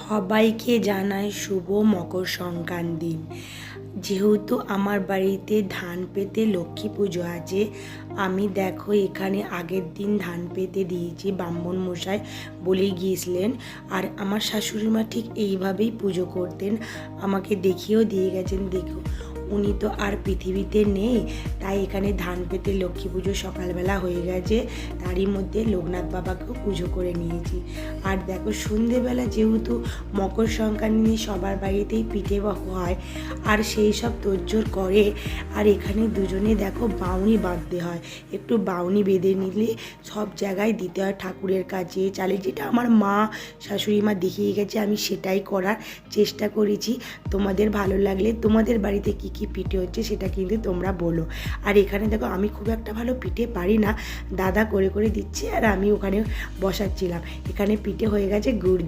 সবাইকে জানাই শুভ মকর সংক্রান্তি। যেহেতু আমার বাড়িতে ধান পেতে লক্ষ্মী পুজো আছে, আমি দেখো এখানে আগের দিন ধান পেতে দিয়েছি, ব্রাহ্মণ মশাই বলে গিয়েছিলেন। আর আমার শাশুড়ি মা ঠিক এইভাবেই পুজো করতেন, আমাকে দেখিয়েও দিয়ে গেছেন। দেখো উনি তো আর পৃথিবীতে নেই, তাই এখানে ধান পেতে লক্ষ্মী পুজো সকালবেলা হয়ে গেছে, তারই মধ্যে লোকনাথ বাবাকেও পুজো করে নিয়েছি। আর দেখো সন্ধেবেলা যেহেতু মকর সংক্রান্তি সবার বাড়িতেই পিঠে হয়, আর সেই সব তোড়জোড় করে। আর এখানে দুজনে দেখো বাউনি বাঁধতে হয়, একটু বাউনি বেঁধে নিলে সব জায়গায় দিতে হয়, ঠাকুরের কাছে চালে, যেটা আমার মা শাশুড়ি মা দেখিয়ে গেছে, আমি সেটাই করার চেষ্টা করেছি। তোমাদের ভালো লাগলে তোমাদের বাড়িতে কী কী পিঠে হচ্ছে সেটা কিন্তু তোমরা বলো। আর এখানে দেখো আমি খুব একটা ভালো পিঠে পারি না, দাদা করে করে দিচ্ছে আর আমি ওখানে বসাচ্ছিলাম। এখানে পিঠে হয়ে গেছে গুড়।